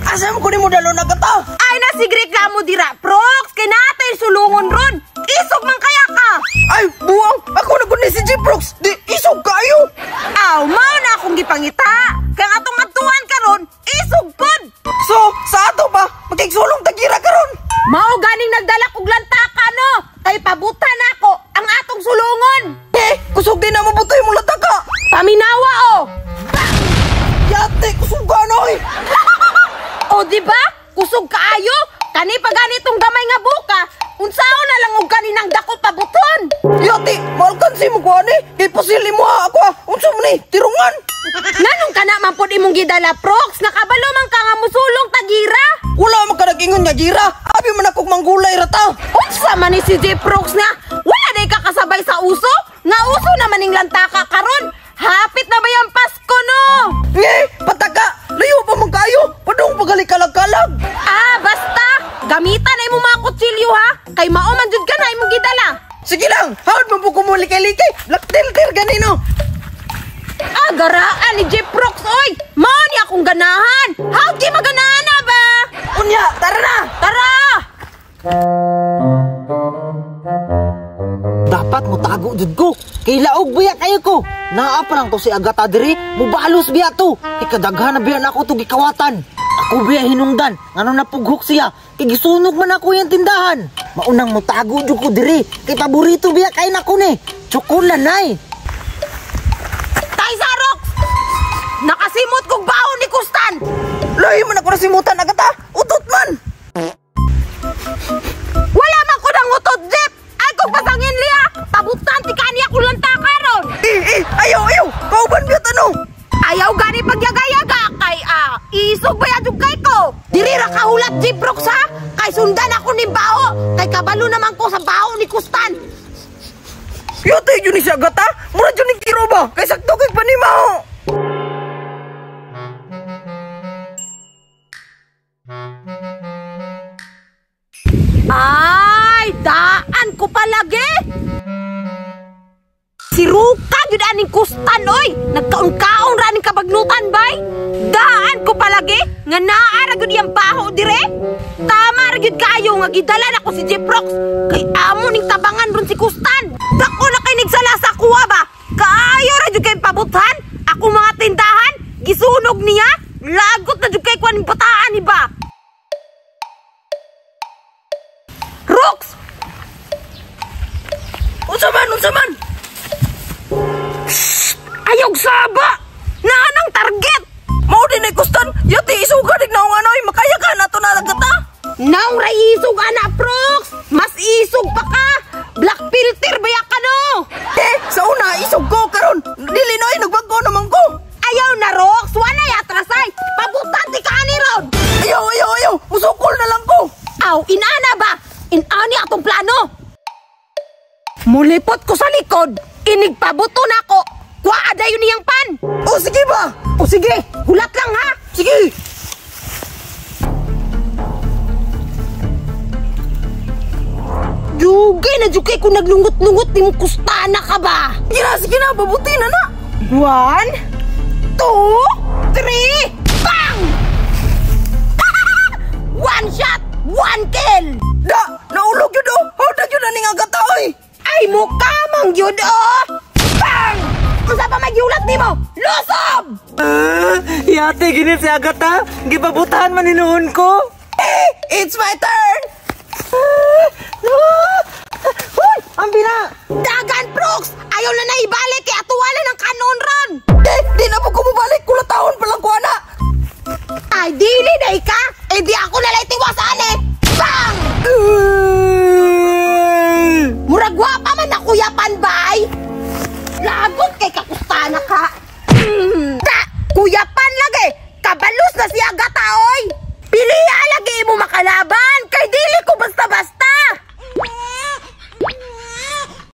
Asa mo kunin mo dalo na kata? Ay na sige reklamo dira, Prox. Kay natay sulungon ron. Isog man kaya ka. Ay, buwang! Ako na kunin si J-Prox! Di, isog kayo! Aw, mao na akong gipangita. Kaya atong atuan karon, isog pod. So, sa ato ba? Magkigsulong tagira karon. Mao ganing nagdala og lantaka no. Kay pabutan ako ang atong sulungon. Kusog din na mabutoy mo lataka. Paminawa o. Yate, kusog ka na eh. O di ba? Kusog kaayo. Kani pa ganitong gamay nga buka. Unsaon na lang og kaninang dako pabuton. Yate, malkansi mo ko ani. Kay pasili mo ha ako ha. Unsa mo ni, tirungan. Nganong kana man pod imong gidala, Prox? Nakabalo man ka nga musulong tagira. Wala man ka nag-ingon nga gira. Abi man akong manggulay rata. Unsa man ni si J-Prox nga? Wala day ka kasabay sa uso? Nga uso naman ning lantaka karon. Hapit na ba yung Pasko no? Pataka. Layo pa man kayo. Padong pagalig-kalag-kalag. Ah, basta. Gamitan na mo mga kutsilyo ha. Kay mao man jud ka na imong gidala. Sige lang. Hawad mo po kumulikay-likay. Laktil-tir ganino. Ah, garaan ni J-Prox, oy! Mao ni akong ganahan! How'd di maganahan na ba? Unya, tara na! Tara! Dapat mo tago jud ko. Kay laog biya kayo ko. Naa pa lang to si Agata diri. Mubalos biya to. Kay kadaghan na biya na ako to gikawatan. Ako biya hinungdan. Ngano na pughok siya. Kay gisunog man ako yung tindahan. Maunang mo tago jud ko diri. Kay paborito biya kay nako ni. Tsukulan nay. Tay Sarok! Nakasimot kong baon ni Kustan! Lahi man ako nasimutan, Agata! Utot man! Wala man ko ng utot, Jeep! Ay kong pasangin liya! Pabutan ti kaniya ko lang takaron! Ayaw! Kauban biya tanong! Ayaw gani pagyagayaga kay isog ba yadug kay ko? Diri ra kahulat, J-Prox ha? Kay sundan ako ni bao! Kay kabalo naman ko sa bao ni Kustan! Yote yun ni si Agata! Mura yun ni Kiro ba? Kay sakto kay panimao! Ay! Daan ko palagi! Si Ruka yun aning Kustan, oy! Nagkaon-kaon ra ning kabagnutan, bay! Daan ko palagi! Nga naara yun yung baho, dire! Tama ra yun kayo nga gidala na ko si J-Prox! Kay amo ning tabangan ron si Kustan! Dako na kay nigsala sa kuha ba? Kaayo ra yun kay pabutan! Ako mga tindahan! Gisunog niya! Lagot na yun kay kuha ning bataan ni ba? Rox! Unsa man! Ayog saba! Naanang target! Mao din ay Kustan! Yote isuga dig naong anoy! Makaya ka na to na Agata! Naong ra isog ana, Prox! Mas isog pa ka! Black filter baya ka no! Sa una isog ko karon! Dili noy nagbago naman ko! Ayaw na, Rox! Wala yatrasay! Pabutan ti ka ani ron! Ayaw! Musukol na lang ko! Aw, inana ba? Inani atong plano! Mulipot ko sa likod! Inigpabuto na ko! Kuwaada yun niyang pan! O sige ba? O sige! Hulat lang ha! Sige! Dugay na dugay ko naglungot-lungot ni mong Kustana ka ba? Sige na! Babuti na na! 1, 2, 3, bang! One shot, one kill! Da! Naulog yun o! Hawda yun na ning Agata oy! Ay mukha mang yun oh! Bang! Kung sa pa magyulat ni mo, lusob! Yate ginit si Agata. Gipabutahan man hinuon ko. It's my turn! Hoy! Ang bina! Dagan, Prox! Ayaw na naiba